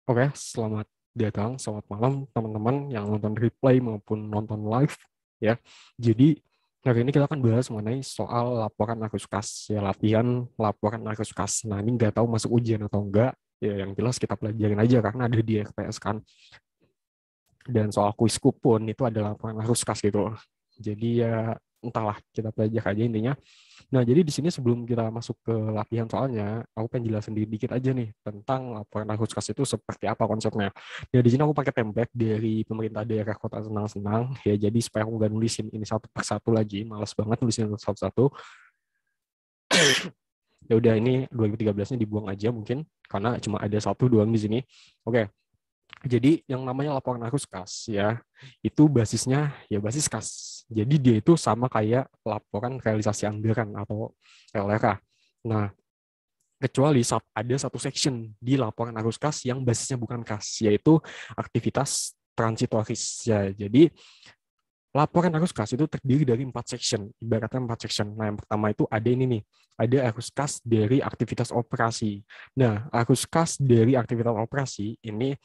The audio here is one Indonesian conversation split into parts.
Oke, selamat datang, selamat malam teman-teman yang nonton replay maupun nonton live ya. Jadi hari ini kita akan bahas mengenai soal laporan arus kas ya, latihan laporan arus kas. Nah, ini nggak tahu masuk ujian atau enggak. Ya, yang jelas kita pelajarin aja karena ada di RPS kan. Dan soal kuisku pun itu adalah laporan arus kas gitu. Jadi ya entahlah, kita belajar aja intinya. Nah, jadi di sini sebelum kita masuk ke latihan soalnya, aku pengen jelasin dikit aja nih tentang laporan arus kas itu seperti apa konsepnya. Ya, di sini aku pakai template dari pemerintah daerah Kota Senang-Senang, ya jadi supaya aku nggak nulisin ini satu per satu lagi, malas banget nulisin satu-satu. Ya udah, ini 2013-nya dibuang aja mungkin, karena cuma ada satu doang di sini. Oke, jadi yang namanya laporan arus kas ya, itu basisnya ya basis kas. Jadi dia itu sama kayak laporan realisasi anggaran atau LRA. Nah, kecuali ada satu section di laporan arus kas yang basisnya bukan kas, yaitu aktivitas transitoris. Ya, jadi laporan arus kas itu terdiri dari 4 section, ibaratnya 4 section. Nah, yang pertama itu ada ini nih, ada arus kas dari aktivitas operasi. Nah, arus kas dari aktivitas operasi ini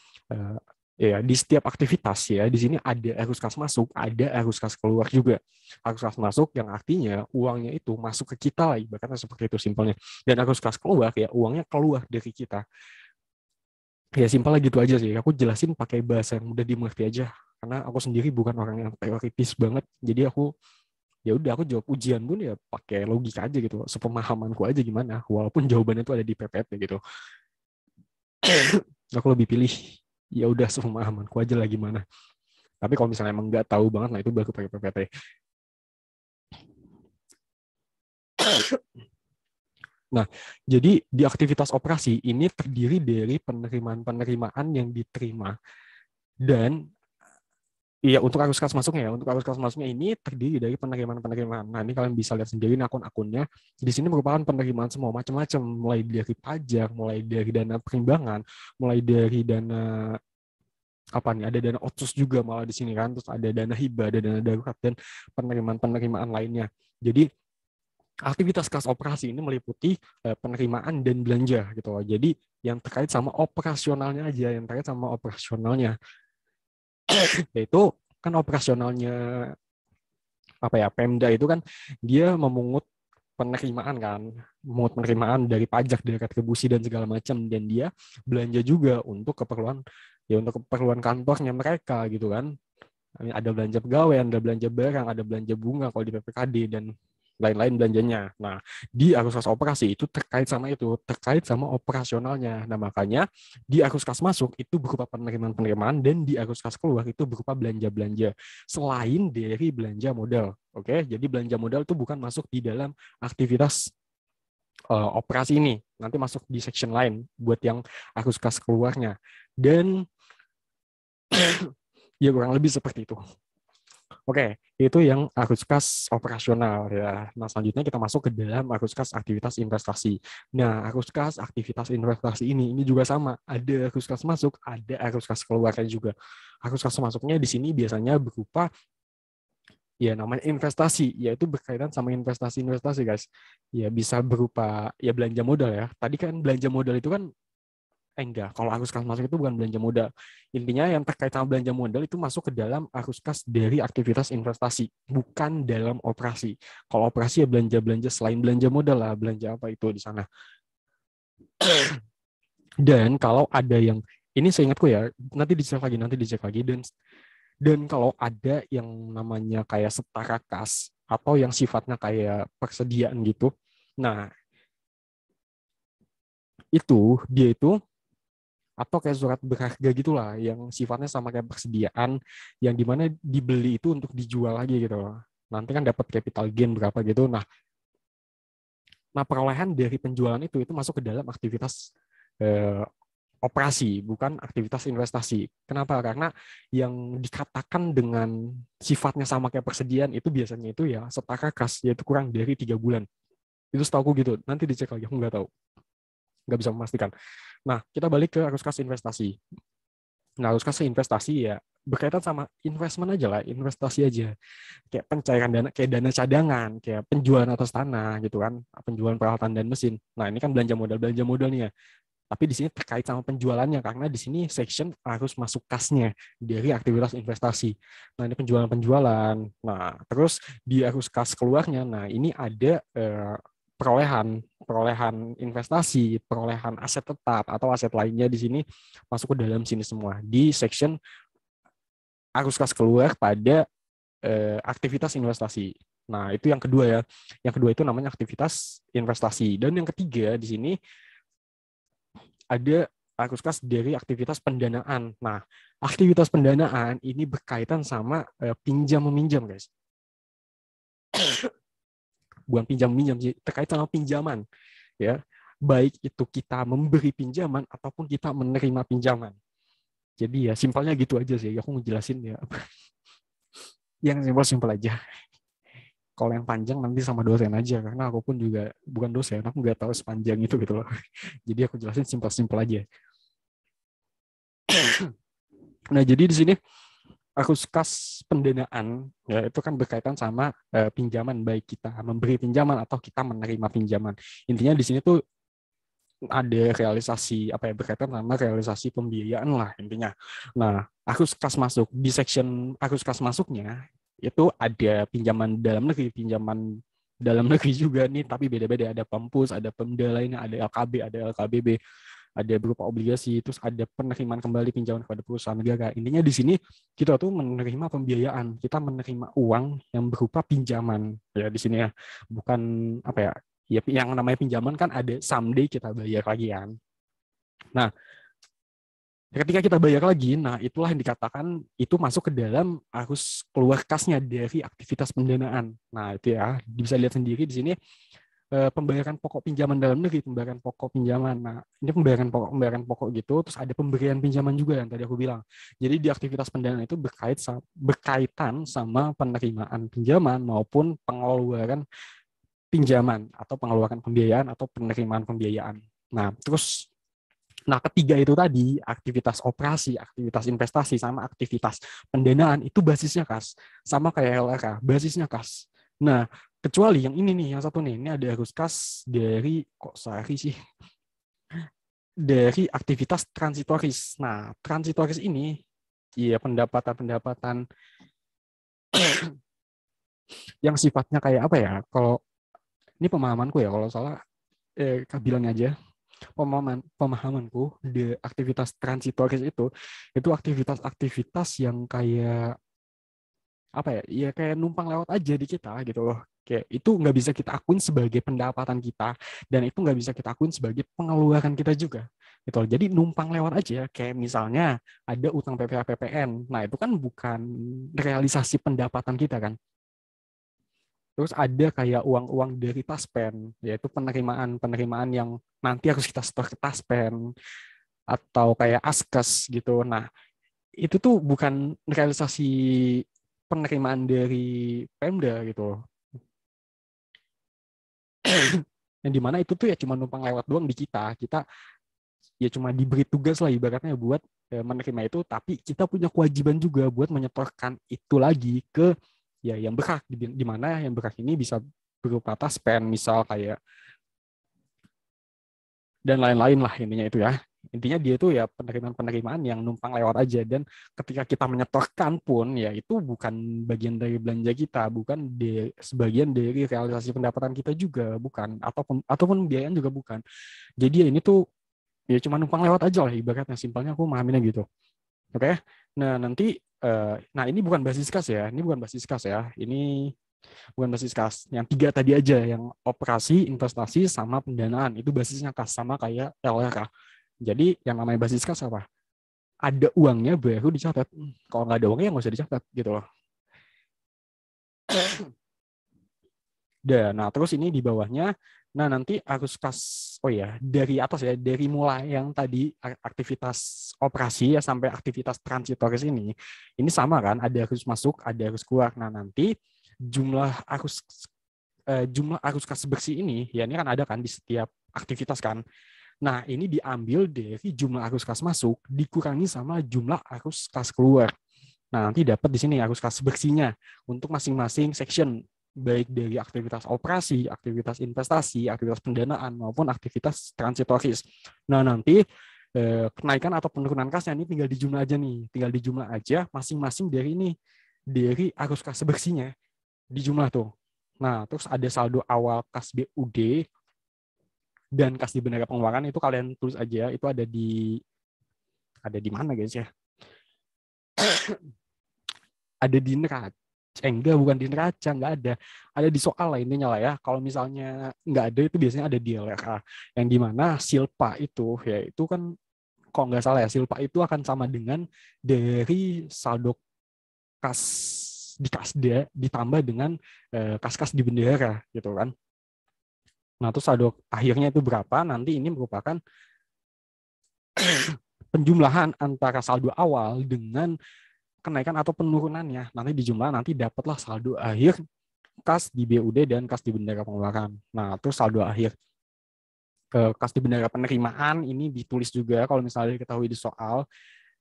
ya di setiap aktivitas ya, di sini ada arus kas masuk, ada arus kas keluar juga. Arus kas masuk yang artinya uangnya itu masuk ke kita lah, ibaratnya seperti itu simpelnya. Dan arus kas keluar ya uangnya keluar dari kita. Ya simpel gitu aja sih. Aku jelasin pakai bahasa yang mudah dimengerti aja. Karena aku sendiri bukan orang yang teoritis banget. Jadi aku ya udah aku jawab ujian pun ya pakai logika aja gitu. Sepemahamanku aja gimana. Walaupun jawabannya itu ada di PPT gitu. Aku lebih pilih ya udah sepemahamanku aja lah gimana. Tapi kalau misalnya emang nggak tahu banget, nah itu baru pakai PPT. Nah, jadi di aktivitas operasi ini terdiri dari penerimaan-penerimaan yang diterima dan iya, untuk arus kas masuknya ya. Untuk arus kas masuknya ini terdiri dari penerimaan-penerimaan. Nah, ini kalian bisa lihat sendiri akun-akunnya. Di sini merupakan penerimaan semua macam-macam, mulai dari pajak, mulai dari dana perimbangan, mulai dari dana apa nih? Ada dana otsus juga malah di sini kan. Terus ada dana hibah, ada dana darurat dan penerimaan-penerimaan lainnya. Jadi aktivitas kas operasi ini meliputi penerimaan dan belanja gitu loh. Jadi yang terkait sama operasionalnya aja, yang terkait sama operasionalnya yaitu kan operasionalnya apa ya, Pemda itu kan dia memungut penerimaan kan, memungut penerimaan dari pajak, dari retribusi dan segala macam, dan dia belanja juga untuk keperluan ya, untuk keperluan kantornya mereka gitu kan. Ada belanja pegawai, ada belanja barang, ada belanja bunga kalau di PPKD dan lain-lain belanjanya. Nah, di arus kas operasi itu terkait sama itu, terkait sama operasionalnya. Nah, makanya di arus kas masuk itu berupa penerimaan-penerimaan dan di arus kas keluar itu berupa belanja-belanja selain dari belanja modal. Oke, jadi belanja modal itu bukan masuk di dalam aktivitas operasi ini. Nanti masuk di section lain buat yang arus kas keluarnya. Dan ya kurang lebih seperti itu. Oke, itu yang arus kas operasional ya. Nah, selanjutnya kita masuk ke dalam arus kas aktivitas investasi. Nah, arus kas aktivitas investasi ini juga sama. Ada arus kas masuk, ada arus kas keluarnya juga. Arus kas masuknya di sini biasanya berupa ya namanya investasi, yaitu berkaitan sama investasi-investasi guys. Ya bisa berupa ya belanja modal ya. Tadi kan belanja modal itu kan enggak, kalau arus kas masuk itu bukan belanja modal. Intinya yang terkait sama belanja modal itu masuk ke dalam arus kas dari aktivitas investasi, bukan dalam operasi. Kalau operasi ya belanja-belanja selain belanja modal lah, belanja apa itu di sana. Dan kalau ada yang ini seingatku ya, nanti dicek lagi dan kalau ada yang namanya kayak setara kas atau yang sifatnya kayak persediaan gitu. Nah, dia itu atau kayak surat berharga gitulah yang sifatnya sama kayak persediaan yang dimana dibeli itu untuk dijual lagi gitu loh. Nanti kan dapat capital gain berapa gitu. Nah, perolehan dari penjualan itu masuk ke dalam aktivitas eh, operasi, bukan aktivitas investasi. Kenapa? Karena yang dikatakan dengan sifatnya sama kayak persediaan itu biasanya itu ya setara kas, yaitu kurang dari 3 bulan. Itu setahu gitu. Nanti dicek lagi, aku nggak tahu, nggak bisa memastikan. Nah, kita balik ke arus kas investasi. Nah, arus kas investasi ya berkaitan sama investment aja lah, investasi aja. Kayak pencairan dana, kayak dana cadangan, kayak penjualan atas tanah gitu kan, penjualan peralatan dan mesin. Nah, ini kan belanja modal nih ya. Tapi di sini terkait sama penjualannya karena di sini section arus masuk kasnya dari aktivitas investasi. Nah, ini penjualan-penjualan. Nah, terus di arus kas keluarnya. Nah, ini ada perolehan investasi, perolehan aset tetap atau aset lainnya di sini masuk ke dalam sini semua di section arus kas keluar pada aktivitas investasi. Nah, itu yang kedua ya. Yang kedua itu namanya aktivitas investasi. Dan yang ketiga di sini ada arus kas dari aktivitas pendanaan. Nah, aktivitas pendanaan ini berkaitan sama pinjam meminjam, guys. Bukan pinjam meminjam sih, terkait sama pinjaman, ya. Baik itu kita memberi pinjaman ataupun kita menerima pinjaman. Jadi ya simpelnya gitu aja sih. Aku ngejelasin ya. Yang simpel-simpel aja. Kalau yang panjang nanti sama dosen aja, karena aku pun juga bukan dosen, aku nggak tahu sepanjang itu gitu loh. Jadi aku jelasin simpel-simpel aja. Nah, jadi di sini arus kas pendanaan ya itu kan berkaitan sama pinjaman, baik kita memberi pinjaman atau kita menerima pinjaman. Intinya di sini tuh ada realisasi apa ya, berkaitan sama realisasi pembiayaan lah intinya. Nah, arus kas masuk di section arus kas masuknya itu ada pinjaman dalam negeri, pinjaman dalam negeri juga nih, tapi beda-beda. Ada Pempus, ada Pemda lainnya, ada LKB, ada LKBB, ada berupa obligasi, terus ada penerimaan kembali pinjaman kepada perusahaan negara. Intinya di sini kita tuh menerima pembiayaan, kita menerima uang yang berupa pinjaman ya di sini ya, bukan apa ya. Ya, yang namanya pinjaman kan ada someday kita bayar lagi kan. Nah, ketika kita bayar lagi, nah itulah yang dikatakan itu masuk ke dalam arus keluar kasnya dari aktivitas pendanaan. Nah, itu ya, bisa lihat sendiri di sini pembayaran pokok pinjaman dalam negeri, pembayaran pokok pinjaman. Nah, ini pembayaran pokok gitu, terus ada pemberian pinjaman juga yang tadi aku bilang. Jadi di aktivitas pendanaan itu berkaitan sama penerimaan pinjaman maupun pengeluaran pinjaman atau pengeluaran pembiayaan atau penerimaan pembiayaan. Nah, terus ketiga itu tadi aktivitas operasi, aktivitas investasi sama aktivitas pendanaan itu basisnya kas. Sama kayak LRK, basisnya kas. Nah, kecuali yang ini nih, yang satu nih, ini ada arus kas dari dari aktivitas transitoris. Nah, transitoris ini ya pendapatan yang sifatnya kayak apa ya? Kalau ini pemahamanku ya, kalau salah bilang aja. Pemahamanku di aktivitas transitoris itu aktivitas-aktivitas yang kayak apa ya? Ya kayak numpang lewat aja di kita gitu loh. Kayak itu nggak bisa kita akuin sebagai pendapatan kita dan itu nggak bisa kita akuin sebagai pengeluaran kita juga. Gitu loh. Jadi numpang lewat aja. Kayak misalnya ada utang PPh PPN. Nah, itu kan bukan realisasi pendapatan kita kan. Terus ada kayak uang-uang dari Taspen, yaitu penerimaan yang nanti harus kita setor ke Taspen atau kayak Askes gitu. Nah, itu tuh bukan realisasi penerimaan dari Pemda gitu. Yang dimana itu tuh ya cuma numpang lewat doang di kita. Kita ya cuma diberi tugas lah ibaratnya buat menerima itu, tapi kita punya kewajiban juga buat menyetorkan itu lagi ke ya yang berhak, di mana yang berhak ini bisa berupa Taspen misal kayak dan lain-lain lah intinya itu ya. Intinya dia itu ya penerimaan yang numpang lewat aja, dan ketika kita menyetorkan pun ya itu bukan bagian dari belanja kita, bukan sebagian dari realisasi pendapatan kita juga bukan, ataupun biayaan juga bukan. Jadi ya ini tuh ya cuma numpang lewat aja lah ibaratnya, simpelnya aku memahaminya gitu. Oke. Nah, nanti nah ini bukan basis kas ya. Ini bukan basis kas ya. Ini bukan basis kas. Yang tiga tadi aja, yang operasi, investasi, sama pendanaan. Itu basisnya kas, sama kayak LRK. Jadi yang namanya basis kas apa? Ada uangnya baru dicatat. Kalau nggak ada uangnya nggak usah dicatat gitu loh. Nah, terus ini di bawahnya, nah nanti arus kas, oh ya, dari atas ya, dari mulai yang tadi aktivitas operasi ya sampai aktivitas transitoris ini sama kan, ada arus masuk, ada arus keluar. Nah, nanti jumlah arus kas bersih ini, ya ini kan ada kan di setiap aktivitas kan. Nah, ini diambil dari jumlah arus kas masuk dikurangi sama jumlah arus kas keluar. Nah, nanti dapat di sini arus kas bersihnya untuk masing-masing section. baik dari aktivitas operasi, aktivitas investasi, aktivitas pendanaan, maupun aktivitas transitoris. Nah, nanti kenaikan atau penurunan kasnya ini tinggal dijumlah aja nih, tinggal dijumlah aja masing-masing dari ini, dari arus kas bersihnya, dijumlah tuh. Nah, terus ada saldo awal kas BUD dan kas di bendera pengeluaran itu kalian tulis aja, itu ada di mana guys ya? Ada di neraca. Enggak, bukan di neraca, enggak ada. Ada di soal lah intinya lah ya. Kalau misalnya enggak ada itu biasanya ada di LRA. Yang dimana silpa itu, ya itu kan kalau nggak salah ya, silpa itu akan sama dengan dari saldo kas di kasda ditambah dengan kas-kas di bendera gitu kan. Nah, terus saldo akhirnya itu berapa? Nanti ini merupakan penjumlahan antara saldo awal dengan kenaikan atau penurunannya. Nanti dijumlah, nanti dapatlah saldo akhir kas di BUD dan kas di bendera pengeluaran. Nah, terus saldo akhir kas di bendera penerimaan ini ditulis juga kalau misalnya diketahui di soal.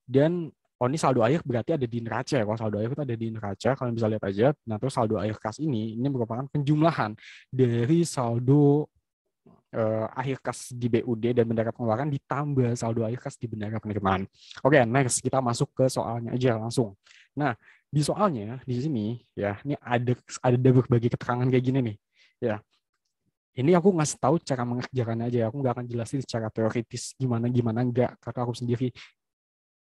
Dan ini saldo akhir berarti ada di neraca ya. Kalau saldo akhir itu ada di neraca, kalian bisa lihat aja. Nah, terus saldo akhir kas ini merupakan penjumlahan dari saldo akhir kas di BUD dan bendera pengeluaran ditambah saldo akhir kas di bendera penerimaan. Oke, next kita masuk ke soalnya aja langsung. Nah, di soalnya di sini ya, ini ada berbagai keterangan kayak gini nih. Ya. Ini aku ngasih tahu cara mengerjakannya aja. Aku nggak akan jelasin secara teoritis gimana enggak, karena aku sendiri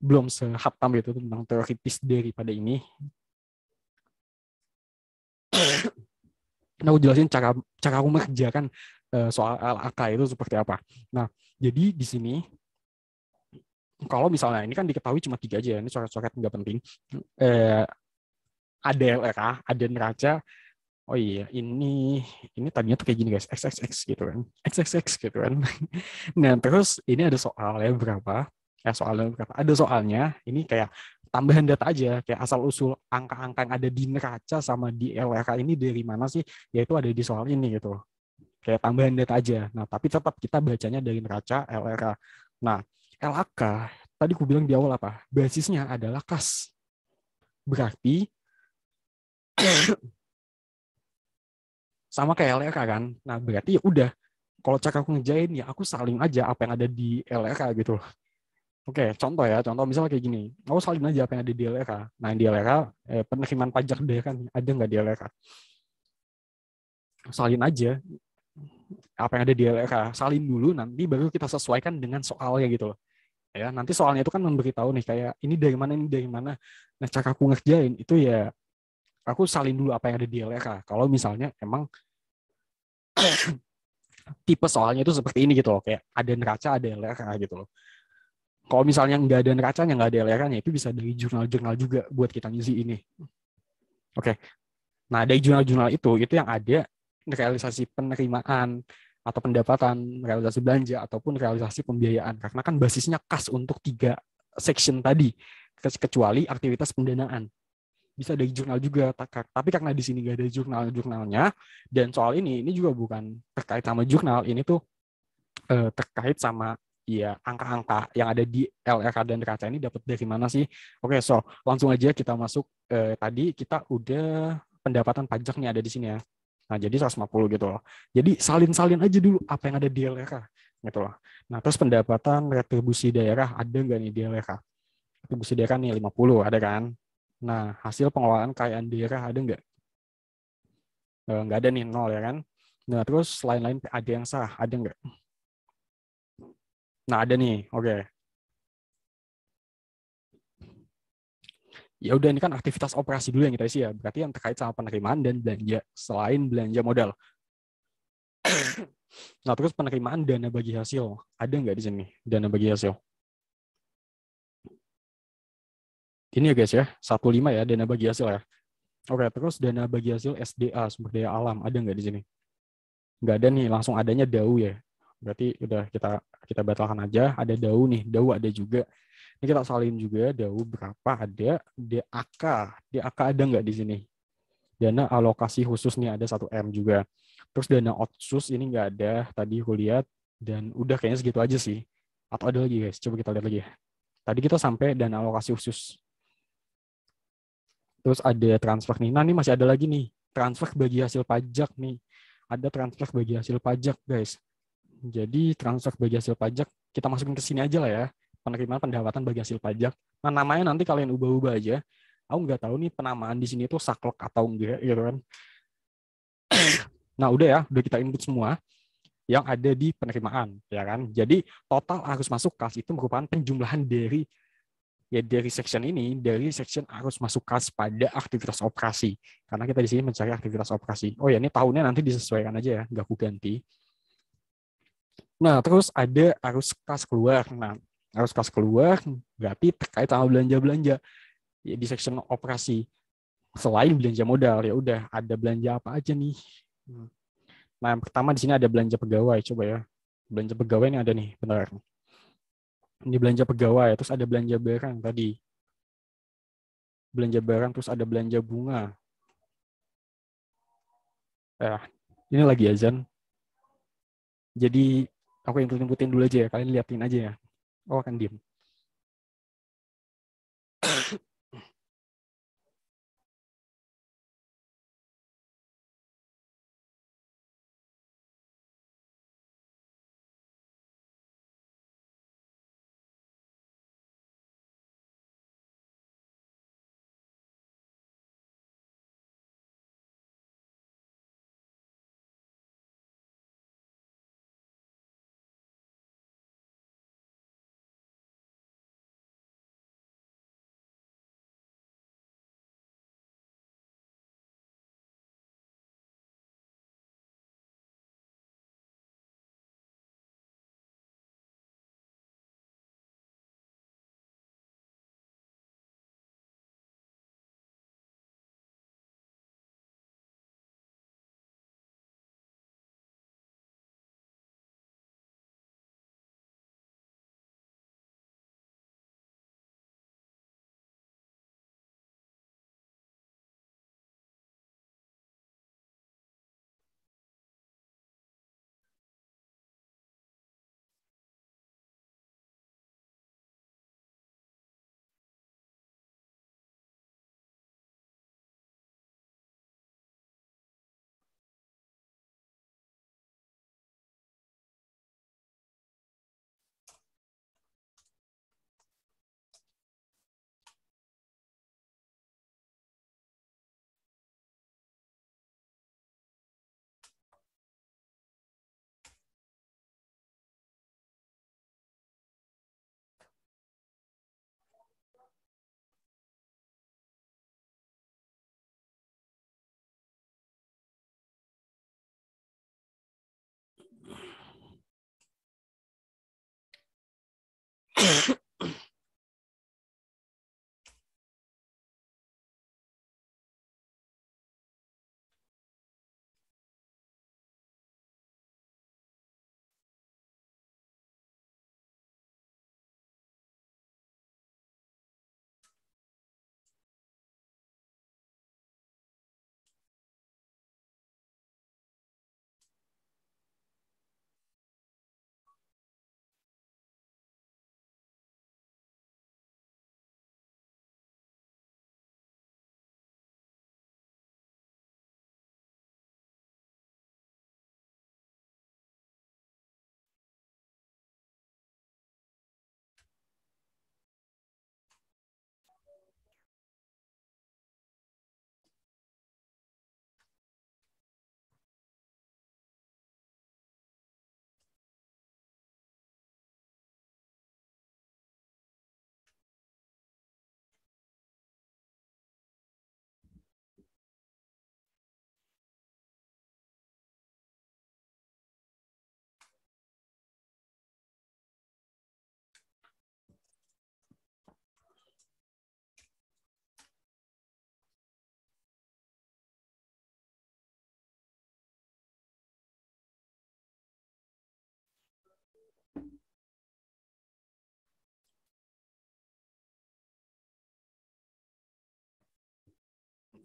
belum sehatam itu tentang teoritis daripada ini. Nah, aku jelasin cara aku mengerjakan soal LAK itu seperti apa. Nah, jadi di sini kalau misalnya ini kan diketahui cuma 3 aja, ini coret-coret nggak penting. Ada LRA, ada neraca. Oh iya, ini tadinya tuh kayak gini guys, XXX gitu kan, XXX gitu kan. Nah, terus ini ada soalnya berapa? Soalnya berapa? Ada soalnya. Ini kayak tambahan data aja, kayak asal usul angka-angka yang ada di neraca sama di LRA ini dari mana sih? Yaitu ada di soal ini gitu. Kayak tambahan data aja. Nah, tapi tetap kita bacanya dari neraca LRA. Nah, LAK tadi aku bilang di awal apa? Basisnya adalah kas. Berarti sama kayak LRA kan. Nah, berarti ya udah. Kalau cara aku ngejain ya aku salin aja apa yang ada di LRA gitu. Oke, contoh ya. Contoh misalnya kayak gini. Aku salin aja apa yang ada di LRA. Nah, di LRA penerimaan pajak daerah kan ada nggak di LRA? Salin aja apa yang ada di LRA. Salin dulu nanti baru kita sesuaikan dengan soalnya gitu loh. Ya, nanti soalnya itu kan memberitahu nih kayak ini dari mana, ini dari mana. Nah, cara aku ngerjain itu ya aku salin dulu apa yang ada di LRA. Kalau misalnya emang tipe soalnya itu seperti ini gitu loh, kayak ada neraca, ada LRA gitu loh. Kalau misalnya nggak ada neracanya, nggak ada LRA-nya, itu bisa dari jurnal-jurnal juga buat kita ngisi ini. Oke, nah dari jurnal-jurnal itu yang ada realisasi penerimaan atau pendapatan, realisasi belanja, ataupun realisasi pembiayaan. Karena kan basisnya kas untuk 3 section tadi, kecuali aktivitas pendanaan. Bisa dari jurnal juga, tapi karena di sini nggak ada jurnal-jurnalnya, dan soal ini juga bukan terkait sama jurnal, ini tuh terkait sama ya angka-angka yang ada di LRA dan neraca ini dapat dari mana sih? Oke, so langsung aja kita masuk. Tadi kita udah pendapatan pajak nih ada di sini ya. Nah, jadi 150 gitu loh. Jadi salin-salin aja dulu apa yang ada di LRA gitu loh. Nah, terus pendapatan retribusi daerah ada nggak nih di LRA? Retribusi daerah nih 50 ada kan? Nah, hasil pengelolaan kekayaan daerah ada nggak? Nggak ada nih, 0 ya kan? Nah, terus lain-lain ada yang sah, ada nggak? Nah, ada nih, oke. Ya udah, ini kan aktivitas operasi dulu yang kita isi ya. Berarti yang terkait sama penerimaan dan belanja, selain belanja modal. Nah, terus penerimaan dana bagi hasil. Ada nggak di sini dana bagi hasil? Ini ya guys ya, 15 ya dana bagi hasil ya. Oke, terus dana bagi hasil SDA, sumber daya alam, ada nggak di sini? Nggak ada nih, langsung adanya DAU ya. Berarti udah kita batalkan aja. Ada DAU nih, DAU ada juga. Ini kita salin juga DAU berapa, ada DAK. DAK ada nggak di sini? Dana alokasi khusus nih ada 1M juga. Terus dana otsus ini nggak ada, tadi aku lihat. Dan udah kayaknya segitu aja sih. Atau ada lagi guys, coba kita lihat lagi ya. Tadi kita sampai dana alokasi khusus. Terus ada transfer nih. Nah, ini masih ada lagi nih. transfer bagi hasil pajak nih. Ada transfer bagi hasil pajak, guys. Jadi transfer bagi hasil pajak, kita masukin ke sini aja lah ya. Penerimaan pendapatan bagi hasil pajak. Nah, namanya nanti kalian ubah-ubah aja. Aku nggak tahu nih penamaan di sini tuh saklek atau enggak, gitu kan. Nah, udah ya, udah kita input semua yang ada di penerimaan, ya kan. Jadi total arus masuk kas itu merupakan penjumlahan dari section ini, dari section arus masuk kas pada aktivitas operasi. Karena kita di sini mencari aktivitas operasi. Oh ya, ini tahunnya nanti disesuaikan aja ya, nggak aku ganti. Nah, terus ada arus kas keluar. Nah, arus kas keluar berarti terkait sama belanja-belanja ya, di section operasi. Selain belanja modal, ya udah ada belanja apa aja nih. Nah, yang pertama di sini ada belanja pegawai. Coba ya. Belanja pegawai ini ada nih, benar. Ini belanja pegawai, terus ada belanja barang tadi. Belanja barang, terus ada belanja bunga. Ini lagi azan. Jadi aku input-inputin dulu aja ya, kalian liatin aja ya. Oh, akan diem.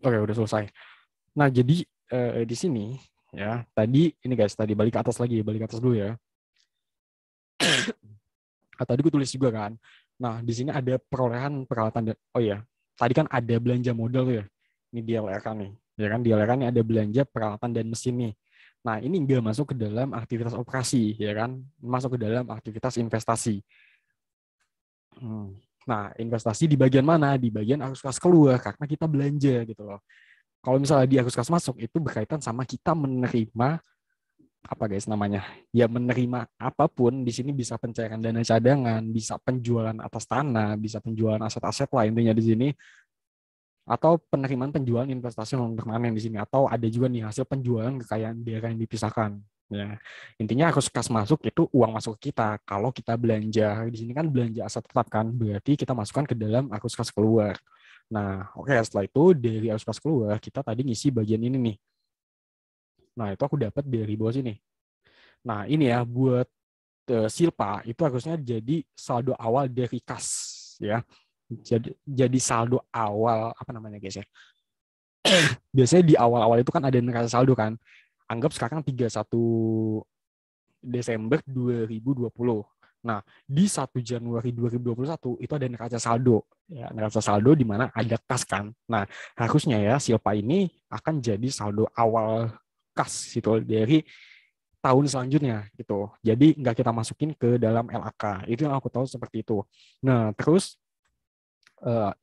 Oke, udah selesai. Nah, jadi di sini ya, tadi ini guys, tadi balik ke atas lagi, balik ke atas dulu ya. Tadi gue tulis juga kan. Nah, di sini ada perolehan peralatan. Oh iya, tadi kan ada belanja modal ya. Ini dia kan nih. Ya kan, di LRA ini ada belanja peralatan dan mesin nih. Nah, ini nggak masuk ke dalam aktivitas operasi, ya kan? Masuk ke dalam aktivitas investasi. Nah, investasi di bagian mana? Di bagian arus kas keluar, karena kita belanja gitu loh. Kalau misalnya di arus kas masuk, itu berkaitan sama kita menerima, apa guys namanya? Ya menerima apapun, di sini bisa pencairan dana cadangan, bisa penjualan atas tanah, bisa penjualan aset-aset lah intinya di sini, atau penerimaan penjualan investasi non permanen di sini, atau ada juga nih hasil penjualan kekayaan daerah yang dipisahkan. Ya, intinya arus kas masuk itu uang masuk ke kita. Kalau kita belanja di sini kan belanja aset tetap kan, berarti kita masukkan ke dalam arus kas keluar. Nah, oke, setelah itu dari arus kas keluar kita tadi ngisi bagian ini nih. Nah, itu aku dapat dari bawah sini. Nah, ini ya buat Silpa itu harusnya jadi saldo awal dari kas ya. Jadi saldo awal apa namanya guys ya? Biasanya di awal-awal itu kan ada neraca saldo kan. Anggap sekarang 31 Desember 2020. Nah, di 1 Januari 2021 itu ada neraca saldo. Ya, neraca saldo di mana ada kas kan. Nah, harusnya ya Silpa ini akan jadi saldo awal kas gitu dari tahun selanjutnya gitu. Jadi nggak kita masukin ke dalam LAK. Itu yang aku tahu seperti itu. Nah, terus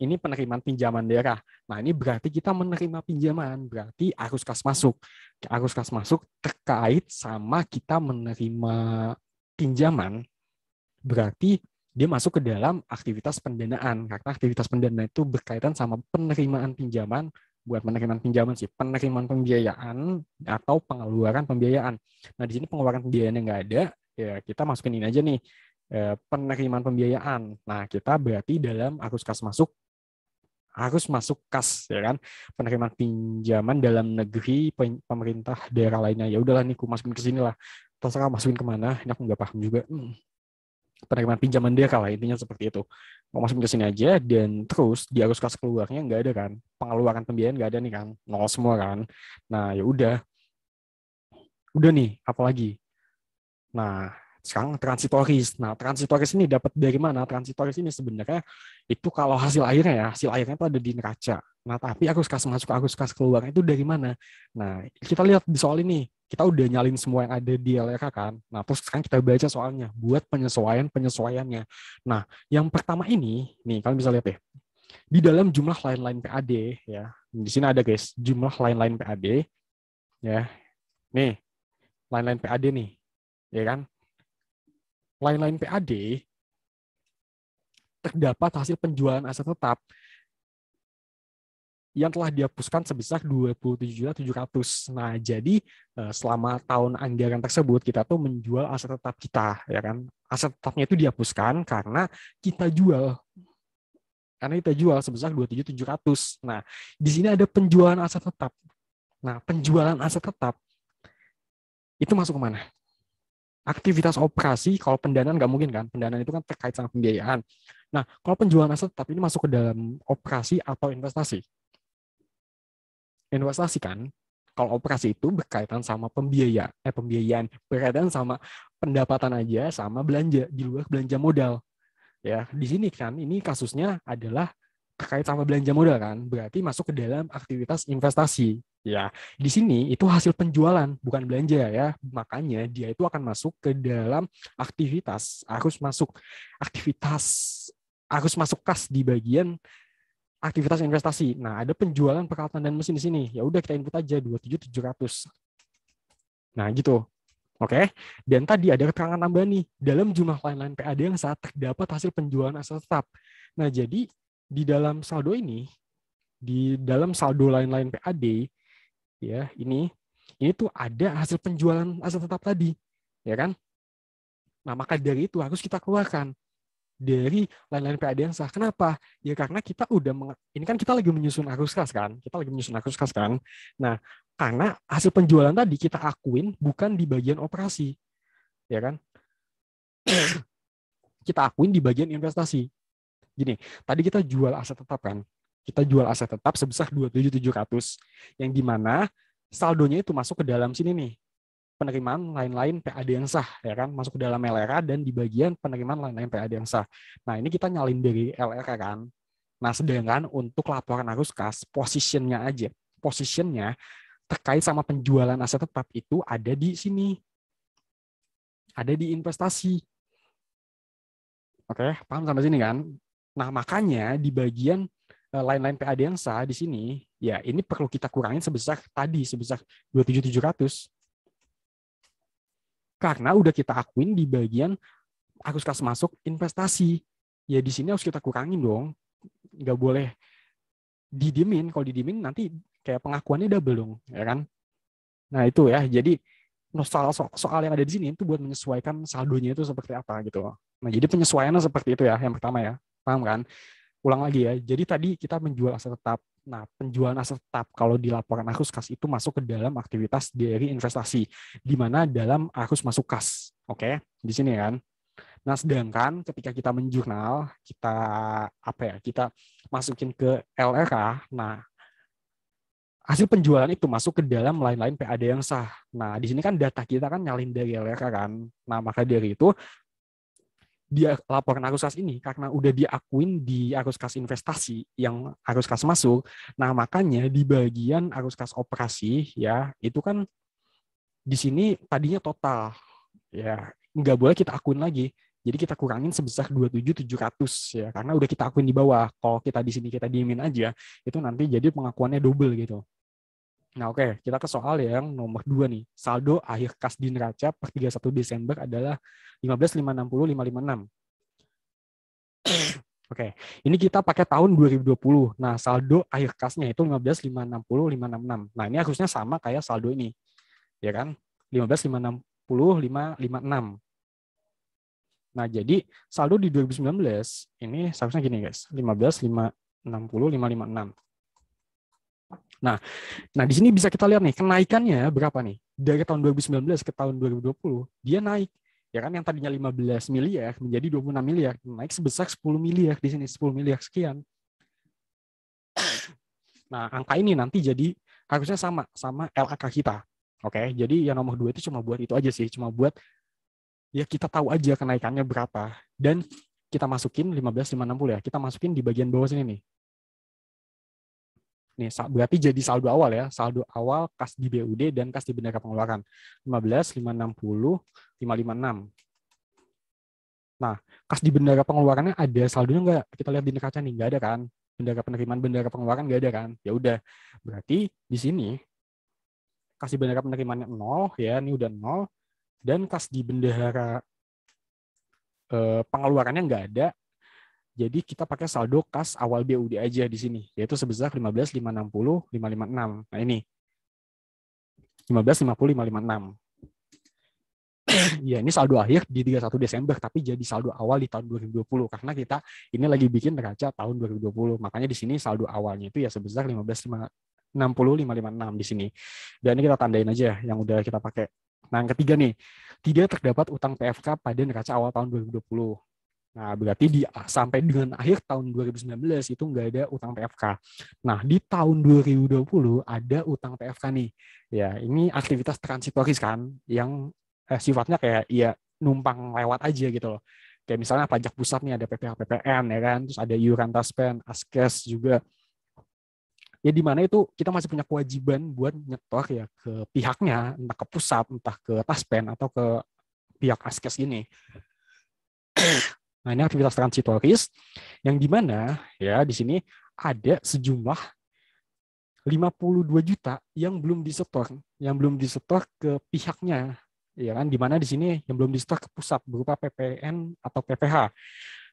ini penerimaan pinjaman daerah. Nah, ini berarti kita menerima pinjaman, berarti arus kas masuk. Arus kas masuk terkait sama kita menerima pinjaman, berarti dia masuk ke dalam aktivitas pendanaan. Karena aktivitas pendanaan itu berkaitan sama penerimaan pinjaman, buat penerimaan pinjaman sih, penerimaan pembiayaan atau pengeluaran pembiayaan. Nah, di sini pengeluaran pembiayaan yang nggak ada, ya kita masukin ini aja nih, penerimaan pembiayaan. Nah, kita berarti dalam arus kas masuk harus masuk kas ya kan, penerimaan pinjaman dalam negeri pemerintah daerah lainnya. Ya udahlah nih aku masukin ke sini lah, terserah masukin kemana, ini aku nggak paham juga. Penerimaan pinjaman daerah lah intinya seperti itu, mau masukin ke sini aja. Dan terus di arus kas keluarnya nggak ada kan, pengeluaran pembiayaan nggak ada nih kan, nol semua kan. Nah ya udah nih apalagi. Nah, sekarang transitoris. Nah, transitoris ini dapat dari mana? Transitoris ini sebenarnya itu kalau hasil akhirnya ya, hasil akhirnya itu ada di neraca. Nah, tapi arus kas masuk, arus kas keluar itu dari mana? Nah, kita lihat di soal ini. Kita udah nyalin semua yang ada di LRK kan. Nah, terus sekarang kita baca soalnya buat penyesuaiannya. Nah, yang pertama ini, nih kalian bisa lihat ya. Di dalam jumlah line-line PAD ya. Di sini ada guys, jumlah line-line PAD ya. Nih, line-line PAD nih. Ya kan? Line-line PAD terdapat hasil penjualan aset tetap yang telah dihapuskan sebesar 27.700. Nah, jadi selama tahun anggaran tersebut kita tuh menjual aset tetap kita, ya kan? Aset tetapnya itu dihapuskan karena kita jual. Karena kita jual sebesar 27.700. Nah, di sini ada penjualan aset tetap. Nah, penjualan aset tetap itu masuk ke mana? Aktivitas operasi. Kalau pendanaan nggak mungkin kan, pendanaan itu kan terkait sama pembiayaan. Nah, kalau penjualan aset tetap ini masuk ke dalam operasi atau investasi. Investasi kan, kalau operasi itu berkaitan sama pembiayaan berkaitan sama pendapatan aja, sama belanja di luar belanja modal. Ya, di sini kan ini kasusnya adalah terkait sama belanja modal kan, berarti masuk ke dalam aktivitas investasi. Ya, di sini itu hasil penjualan, bukan belanja ya. Makanya dia itu akan masuk ke dalam aktivitas arus masuk kas di bagian aktivitas investasi. Nah, ada penjualan peralatan dan mesin di sini. Ya udah kita input aja 27.700. Nah, gitu. Oke. Dan tadi ada keterangan tambahan nih, dalam jumlah line-line PAD yang saat terdapat hasil penjualan aset tetap. Nah, jadi di dalam saldo ini, di dalam saldo line-line PAD ya, ini tuh ada hasil penjualan aset tetap tadi, ya kan? Nah, maka dari itu harus kita keluarkan dari line-line PAD yang sah. Kenapa? Ya karena kita ini kan kita lagi menyusun arus kas kan? Kita lagi menyusun arus kas kan? Nah, karena hasil penjualan tadi kita akuin bukan di bagian operasi, ya kan? Kita akuin di bagian investasi. Gini, tadi kita jual aset tetap kan? Kita jual aset tetap sebesar 27.700 yang dimana saldonya itu masuk ke dalam sini nih. Penerimaan lain-lain PAD yang sah, ya kan, masuk ke dalam LRA dan di bagian penerimaan lain-lain PAD yang sah. Nah, ini kita nyalin dari LRA kan. Nah, sedangkan untuk laporan arus kas, positionnya aja. positionnya terkait sama penjualan aset tetap itu ada di sini. Ada di investasi. Oke, paham sampai sini kan? Nah, makanya di bagian line-line PAD yang sah di sini, ya ini perlu kita kurangin sebesar 27.700. Karena udah kita akuin di bagian arus kas masuk investasi. Ya di sini harus kita kurangin dong. Nggak boleh didiemin. Kalau didiemin nanti kayak pengakuannya double dong, ya kan? Nah, itu ya. Jadi soal yang ada di sini itu buat menyesuaikan saldonya itu seperti apa gitu. Nah, jadi penyesuaiannya seperti itu ya, yang pertama ya. Paham kan? Ulang lagi ya. Jadi tadi kita menjual aset tetap. Nah, penjualan aset tetap kalau di laporan arus kas itu masuk ke dalam aktivitas dari investasi, di mana dalam arus masuk kas. Oke, di sini kan. Nah, sedangkan ketika kita menjurnal, kita kita masukin ke LRA. Nah, hasil penjualan itu masuk ke dalam line-line PAD yang sah. Nah, di sini kan data kita kan nyalin dari LRA kan. Nah, maka dari itu dia laporan arus kas ini karena udah diakuin di arus kas investasi yang arus kas masuk. Nah, makanya di bagian arus kas operasi ya, itu kan di sini tadinya total. Ya, nggak boleh kita akuin lagi. Jadi kita kurangin sebesar 27.700 ya, karena udah kita akuin di bawah. Kalau kita di sini kita diemin aja, itu nanti jadi pengakuannya double gitu. Nah, oke, kita ke soal yang nomor 2 nih. Saldo akhir kas di neraca per 31 Desember adalah 15.560.556. Oke, ini kita pakai tahun 2020. Nah, saldo akhir kasnya itu 15.560.566. Nah, ini harusnya sama kayak saldo ini. Ya kan? 15.560.556. Nah, jadi saldo di 2019 ini seharusnya gini, guys. 15.560.556. Nah, di sini bisa kita lihat nih, kenaikannya berapa nih? Dari tahun 2019 ke tahun 2020, dia naik. Ya kan, yang tadinya 15 miliar menjadi 26 miliar. Naik sebesar 10 miliar di sini, 10 miliar sekian. Nah, angka ini nanti jadi harusnya sama LAK kita. Oke, jadi yang nomor 2 itu cuma buat itu aja sih, cuma buat ya kita tahu aja kenaikannya berapa. Dan kita masukin 15.560 ya, kita masukin di bagian bawah sini nih. Nih, berarti jadi saldo awal ya, saldo awal kas di BUD dan kas di bendera pengeluaran. 15, 560, 556. Nah, kas di bendera pengeluarannya ada saldonya nggak? Kita lihat di neraca nih, nggak ada kan? Bendera penerimaan, bendera pengeluaran nggak ada kan? Ya udah, berarti di sini kas di bendera penerimaannya 0 ya, ini udah 0, dan kas di bendera pengeluarannya nggak ada. Jadi kita pakai saldo kas awal BUD aja di sini, yaitu sebesar 15.560.556. Nah, ini 15.50.556. Ya, ini saldo akhir di 31 Desember, tapi jadi saldo awal di tahun 2020 karena kita ini lagi bikin neraca tahun 2020. Makanya di sini saldo awalnya itu ya sebesar 15.560.556 di sini. Dan ini kita tandain aja yang udah kita pakai. Nah, yang ketiga nih, tidak terdapat utang PFK pada neraca awal tahun 2020. Nah, berarti sampai dengan akhir tahun 2019 itu nggak ada utang PFK. Nah, di tahun 2020 ada utang PFK nih. Ya, ini aktivitas transitoris kan, yang sifatnya kayak ya numpang lewat aja gitu loh. Kayak misalnya pajak pusat nih ada PPH PPN ya kan, terus ada iuran taspen, askes juga. Ya di mana itu kita masih punya kewajiban buat nyetor ya ke pihaknya, entah ke pusat, entah ke taspen atau ke pihak askes ini. Nah, ini aktivitas transitoris yang di mana ya di sini ada sejumlah 52 juta yang belum disetor ke pihaknya. Ya kan, di mana di sini yang belum disetor ke pusat berupa PPN atau PPH.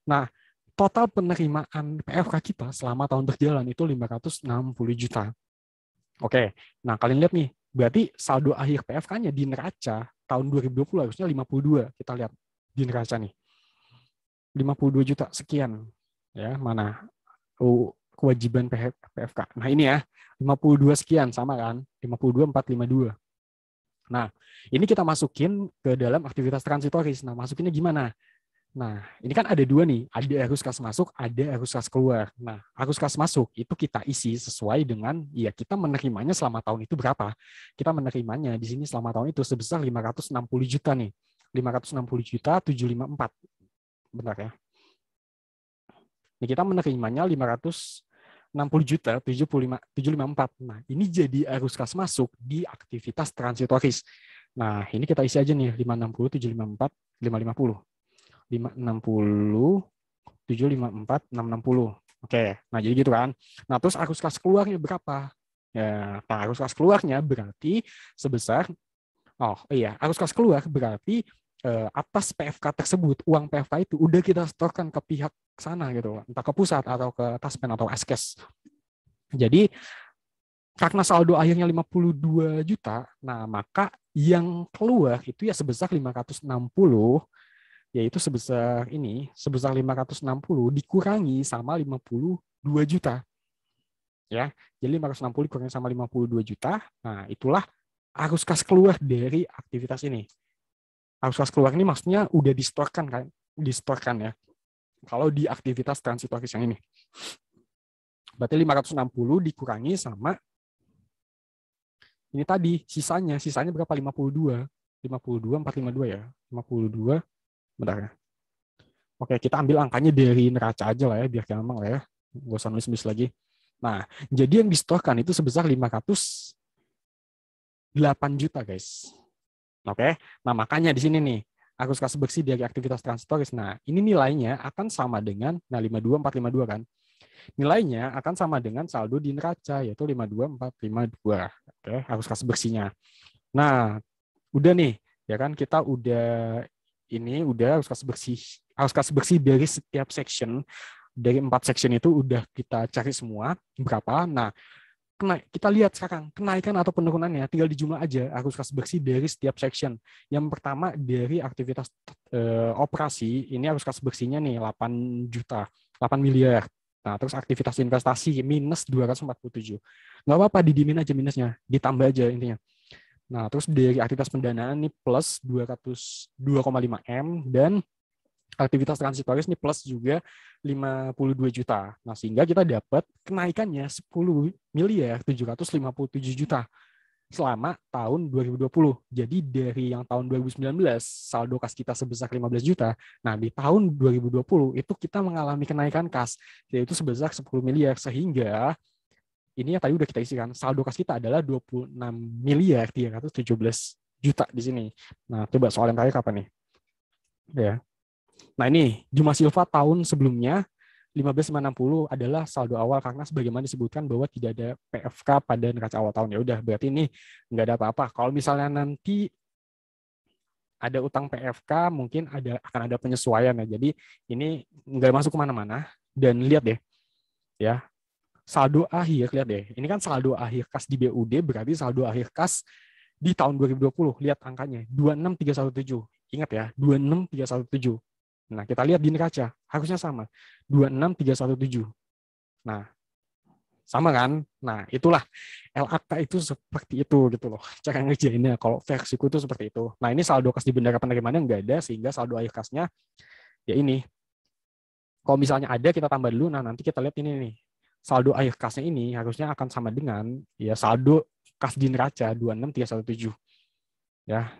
Nah, total penerimaan PFK kita selama tahun berjalan itu 560 juta. Oke, nah kalian lihat nih, berarti saldo akhir PFK-nya di neraca tahun 2020 harusnya 52. Kita lihat di neraca nih. 52 juta sekian. Ya, mana kewajiban PFK. Nah, ini ya, 52 sekian sama kan? 52.452. Nah, ini kita masukin ke dalam aktivitas transitoris. Nah, masukinnya gimana? Nah, ini kan ada dua nih, ada arus kas masuk, ada arus kas keluar. Nah, arus kas masuk itu kita isi sesuai dengan, ya kita menerimanya selama tahun itu berapa. Kita menerimanya di sini selama tahun itu sebesar 560 juta nih. 560 juta 754. Benar ya. Ini kita menerimanya 560 60 juta 754. Nah, ini jadi arus kas masuk di aktivitas transitoris. Nah, ini kita isi aja nih 560 754 550. 560 754 660. Oke. Nah, jadi gitu kan. Nah, terus arus kas keluarnya berapa? Ya, nah, arus kas keluarnya berarti sebesar arus kas keluar berarti atas PFK tersebut, uang PFK itu udah kita setorkan ke pihak sana gitu, entah ke pusat atau ke Taspen atau Askes. Jadi karena saldo akhirnya 52 juta, nah maka yang keluar itu ya sebesar 560, yaitu sebesar 560 dikurangi sama 52 juta. Ya, jadi 560 dikurangi sama 52 juta, nah itulah arus kas keluar dari aktivitas ini. Arus kas keluar ini maksudnya udah distorkan kan? Distorkan ya. Kalau di aktivitas transitoris yang ini. Berarti 560 dikurangi sama ini tadi, sisanya berapa? 52. 452 ya. 52, bentar ya. Oke, kita ambil angkanya dari neraca aja lah ya, biar gampang lah ya. Nggak usah nulis-nulis lagi. Nah, jadi yang distorkan itu sebesar 508 juta, guys. Oke, nah makanya di sini nih, arus kas bersih dari aktivitas transitoris. Nah, ini nilainya akan sama dengan, 52452 kan. Nilainya akan sama dengan saldo di neraca, yaitu 52452. Oke, arus kas bersihnya. Nah, udah nih, ya kan kita udah arus kas bersih dari setiap section, dari 4 section itu udah kita cari semua berapa. Nah, kita lihat sekarang kenaikan atau penurunannya, tinggal dijumlah aja arus kas bersih dari setiap section. Yang pertama dari aktivitas operasi, ini arus kas bersihnya nih 8 miliar. Nah, terus aktivitas investasi minus 247. Nggak apa-apa, didimin aja minusnya, ditambah aja intinya. Nah, terus dari aktivitas pendanaan nih plus 2,5 M, dan aktivitas transitoris ini plus juga 52 juta. Nah, sehingga kita dapat kenaikannya 10 miliar 757 juta selama tahun 2020. Jadi dari yang tahun 2019 saldo kas kita sebesar 15 juta. Nah, di tahun 2020 itu kita mengalami kenaikan kas yaitu sebesar 10 miliar, sehingga ini yang tadi udah kita isikan, saldo kas kita adalah 26 miliar 317 juta di sini. Nah, coba soal yang terakhir apa nih? Ya. Nah, ini Juma Silva tahun sebelumnya 15.560 adalah saldo awal karena sebagaimana disebutkan bahwa tidak ada PFK pada neraca awal tahun. Ya udah, berarti ini nggak ada apa-apa. Kalau misalnya nanti ada utang PFK, mungkin akan ada penyesuaian ya. Jadi ini nggak masuk kemana-mana. Dan lihat deh, ya saldo akhir, lihat deh. Ini kan saldo akhir kas di BUD, berarti saldo akhir kas di tahun 2020. Lihat angkanya, 26317. Ingat ya, 26317. Nah, kita lihat di neraca, harusnya sama. 26317. Nah, sama kan? Nah, itulah LAK itu seperti itu gitu loh. Cara ngerjainnya kalau versiku itu seperti itu. Nah, ini saldo kas di bendara penerimaannya nggak ada, sehingga saldo akhir kasnya ya ini. Kalau misalnya ada, kita tambah dulu. Nah, nanti kita lihat ini nih. Saldo akhir kasnya ini harusnya akan sama dengan ya saldo kas di neraca 26317. Ya.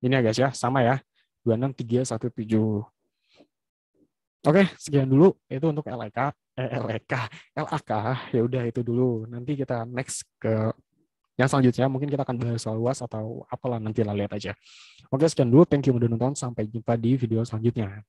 Ini ya guys ya, sama ya. 26317. Oke, sekian dulu itu untuk LAK. Ya udah itu dulu. Nanti kita next ke yang selanjutnya. Mungkin kita akan bahas soal UAS atau apalah, nanti lah lihat aja. Oke, sekian dulu. Thank you udah nonton. Sampai jumpa di video selanjutnya.